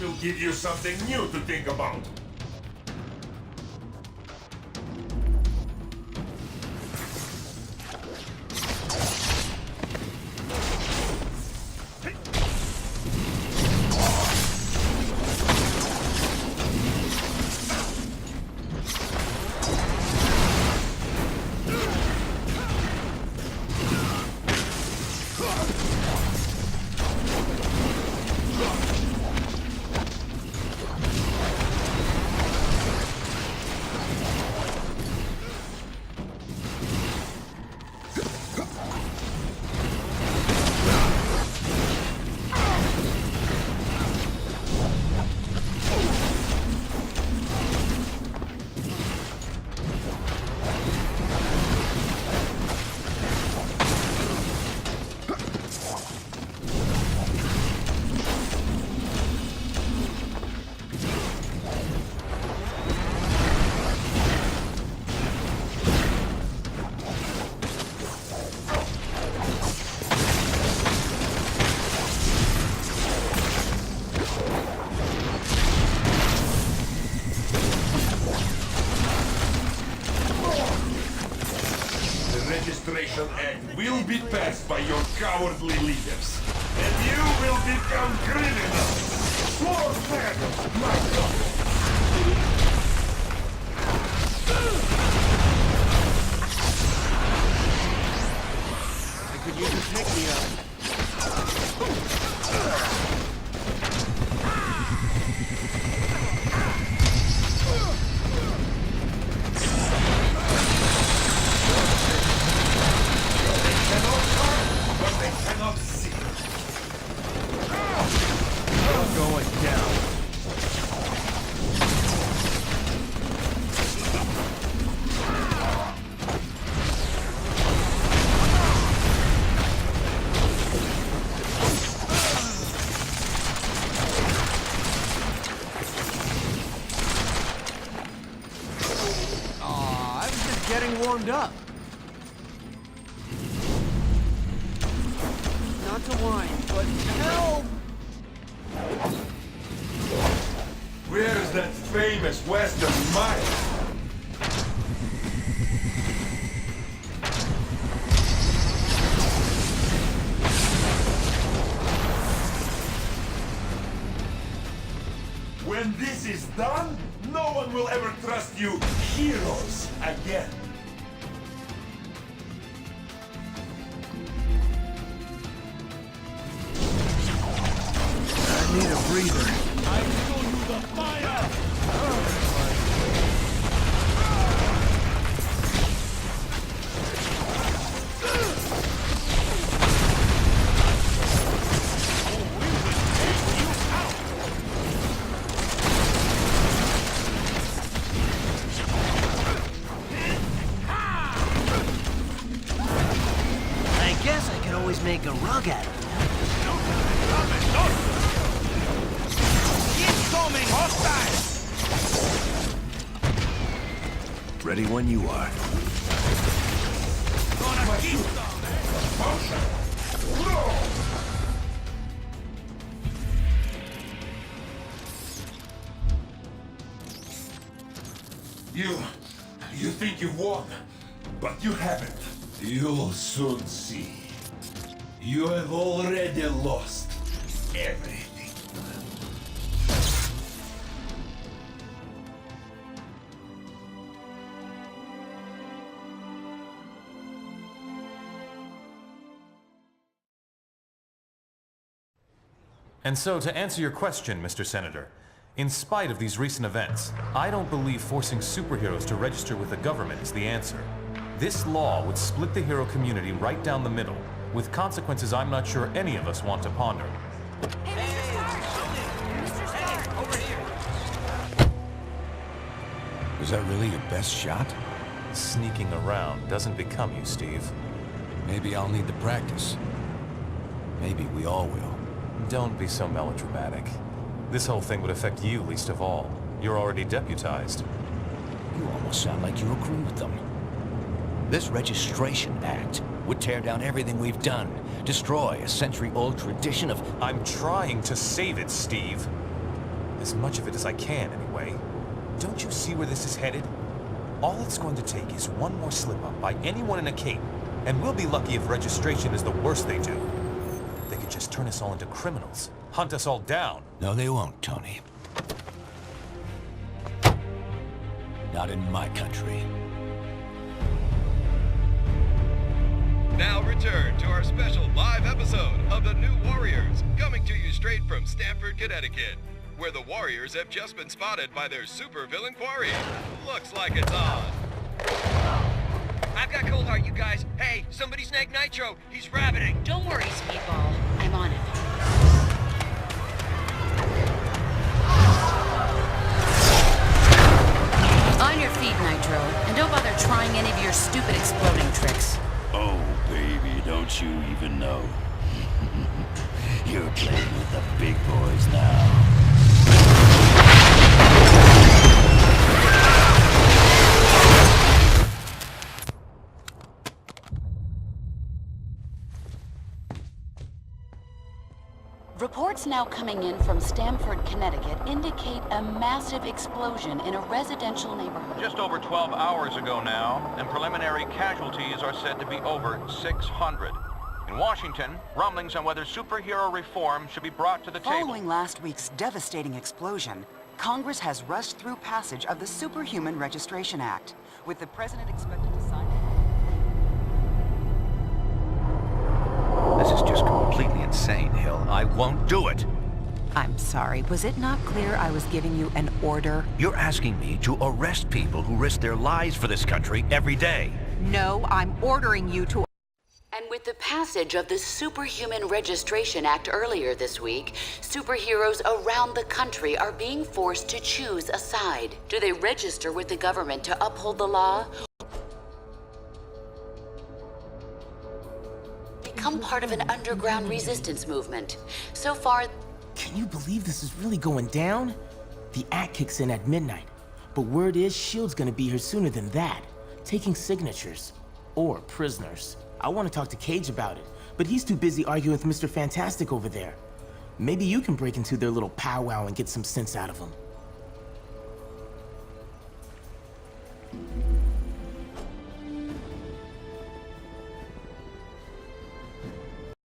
will give you something new to think about. Registration Act will be passed by your cowardly leaders, and you will become criminals! Swordsman, my God! I could use a pick-me-up. Getting warmed up. Not to whine, but help! Where's that famous Western mile? When this is done, no one will ever trust you heroes again. I need a breather. I show you the fire! I guess I could always make a rug out of it. Incoming hostile! Ready when you are. Gonna keep them! You think you've won, but you haven't. You'll soon see. You have already lost everything. And so, to answer your question, Mr. Senator, in spite of these recent events, I don't believe forcing superheroes to register with the government is the answer. This law would split the hero community right down the middle, with consequences I'm not sure any of us want to ponder. Was that really your best shot? Sneaking around doesn't become you, Steve. Maybe I'll need the practice. Maybe we all will. Don't be so melodramatic. This whole thing would affect you least of all. You're already deputized. You almost sound like you agree with them. This Registration Act would tear down everything we've done, destroy a century-old tradition of... I'm trying to save it, Steve. As much of it as I can, anyway. Don't you see where this is headed? All it's going to take is one more slip-up by anyone in a cape, and we'll be lucky if registration is the worst they do. They could just turn us all into criminals, hunt us all down. No, they won't, Tony. Not in my country. Now return to our special live episode of The New Warriors, coming to you straight from Stamford, Connecticut, where the Warriors have just been spotted by their supervillain quarry. Looks like it's on. I've got cold heart, you guys. Hey, somebody snag Nitro. He's rabbiting. Don't worry, Speedball. I'm on it. On your feet, Nitro. And don't bother trying any of your stupid exploding tricks. Oh, baby, don't you even know? You're playing with the big boys now. Reports now coming in from Stamford, Connecticut indicate a massive explosion in a residential neighborhood. Just over 12 hours ago now, and preliminary casualties are said to be over 600. In Washington, rumblings on whether superhero reform should be brought to the table. Following last week's devastating explosion, Congress has rushed through passage of the Superhuman Registration Act, with the president expected to sign it. This is just completely insane, Hill. I won't do it. I'm sorry, was it not clear I was giving you an order? You're asking me to arrest people who risk their lives for this country every day. No, I'm ordering you to... And with the passage of the Superhuman Registration Act earlier this week, superheroes around the country are being forced to choose a side. Do they register with the government to uphold the law? Become part of an underground resistance movement. So far... Can you believe this is really going down? The act kicks in at midnight, but word is S.H.I.E.L.D's gonna be here sooner than that, taking signatures. Or prisoners. I want to talk to Cage about it, but he's too busy arguing with Mr. Fantastic over there. Maybe you can break into their little powwow and get some sense out of him.